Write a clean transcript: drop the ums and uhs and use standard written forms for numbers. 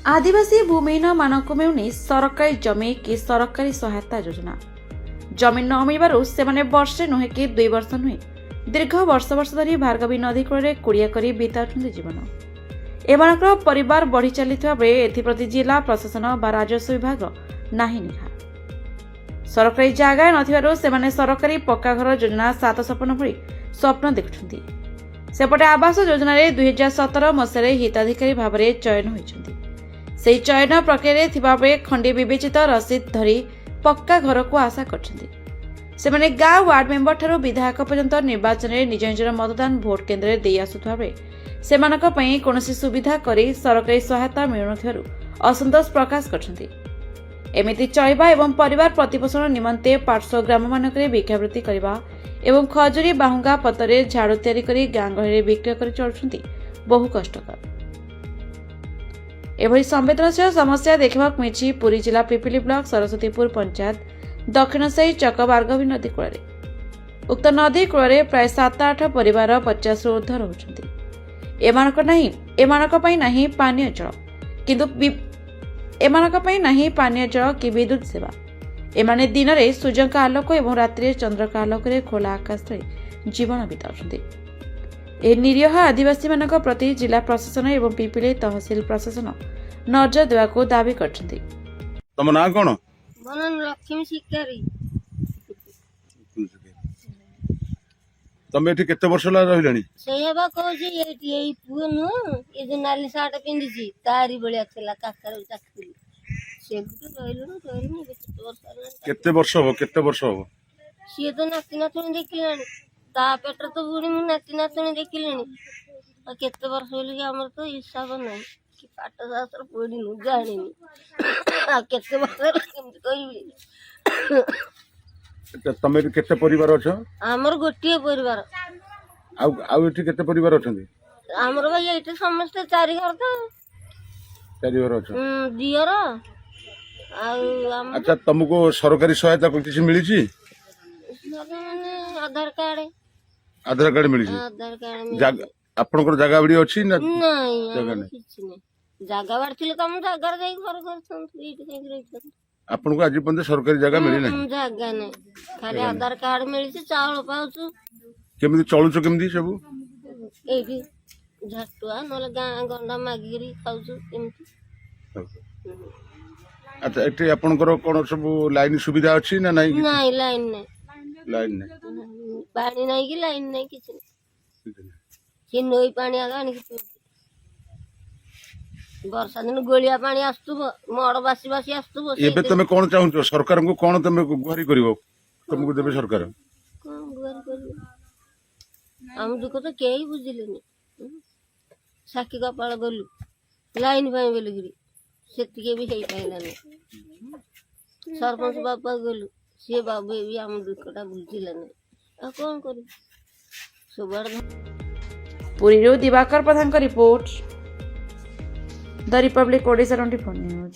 आदिवासी भूमिहीन मानक मिलुनी सरकारी जमी कि सरकारी सहायता योजना। जमी न मिलबारु सेमाने वर्षे नुहे कि 2 वर्ष नुहे दीर्घ वर्ष वर्ष धरी भार्गवी नदी कूल कुड़िया कर बिताउछन्ति जीवन। एमानकर परिवार बढ़ी चलिथिबा बेले एथिप्रति जिला प्रशासन बा राजस्व विभाग नाही निखा। सरकारी जागा नथिबारु सेमाने सरकारी पक्का घर योजना 7 सपन भली स्वप्न देखुछन्ति। सेपटे आवास योजना 2017 मसीह हिताधिकारी भाव में चयन होइछन्ति। सेही चयन प्रक्रिया थिबा बेले खंडी विवेचित रसीद धरी पक्का घर को आशा करछन्ति। सेमाने गाँव वार्ड मेंबर ठारू विधायक पर्यंत निर्वाचन में निज निजर मतदान भोट केन्द्र दे आसुथबा बेले सेमानक पई कोनोसी सुविधा करी सरकारी सहायता मिलुनथिबारु असंतोष प्रकाश करछन्ति। एमिति चलवा एवं परिवार प्रतिपोषण निमंते पार्श्व ग्राम मानकरे भिक्षावृत्ति करबा एवं खजुरी बाहुंगा पतरे झाड़ू तैयारी करी गाँ गहरी बिक्री कर चलुछन्ति बहु कष्टकर। एभली संवेदनशील समस्या देखा मिली पुरी जिला पिपिली ब्लॉक सरस्वतीपुर पंचायत दक्षिण साई चक भार्गवी नदी कूल। उक्त नदी कूल प्राय 7-8 परिवार 50 ऊर्ध रहुछन्ति। एमानक पई नाही पानीय जल किंतु एमानक पई नाही पानीय जल कि विद्युत सेवा। एमाने दिन में सूर्यक आलोक और रात्रि चंद्रक आलोक खोला आकाश तले जीवन बिताउछन्ति। ए निरीह आदिवासी मानक प्रति जिला प्रशासन एवं पिपिली तहसील प्रशासन नजर देवाको दाबी करछन्ति। तम ना कोन? मनन लक्ष्मी शिकारी। तमे एठी केते वर्ष ला रहिलानी? सेहबा कहूची एई पुओ न ए जे नाली साट पिंदिची तारी बळिया थेला काकर चाकरी सेगु रहिलो केते वर्ष हो? सिए तो नाती नातुणी देखिलानी ता पेटर तो बुढ़ी मु नाती नातुणी देखिलानी आ केते वर्ष होली हमर तो हिसाब नै कि पाठ शास्त्र पढी नु जानिनी आ केते वर्ष केमति कहिबी। तमे केते परिवार अछ? हमर गोटिए परिवार। आउ एठी केते परिवार अछन्ती? हमर भाई एठी समस्त 4 घर तो 4 घर अछ। दियर अच्छा तुमको सरकारी सहायता किसी मिली छी? आधार कार्ड मिली छी? आधार कार्ड आपनकर जगह बड़ी अछि ना? नहीं जगह नहीं। किछ नहीं जगह बाड़ थिले कम जगह दे घर घर एठी कहीं रहिछ। आपनको आज पर्यंत सरकारी जगह मिली नहीं? जगह नहीं खाली आधार कार्ड मिली छी चावल पाउछु। केमिति चलुछ केमिति सब? एठी झटुआ नले गां गंडा मागिरी खाउछु केमिति। अच्छा एठी आपनकर कोन सब लाइन सुविधा अछि ना नहीं? नहीं लाइन नहीं। लाइन नहीं पानी नहीं कि लाइन नहीं किछ नहीं। कि नई पानी आगा नहीं कि वर्षा दिन गोलिया पानी आस्तुबो मड़ बासी बासी आस्तुबो। एबे तमे कोन चाहू सरकार को कोन तमे गुहारी करिवो तुमको देबे सरकार? कोन गुहारी करिवो हम दुख तो केही बुझिलेनी। साकी कपाळ गलु लाइन पाई बेलगिरी सेतिके भी हेई पाइलानी। सरपंच बाबा गलु से बाबू भी हम दुखटा बुझिलेनी आ कोन करी सुबार। पुरी दिवाकर प्रधान का report the Republic Odisha 24 news.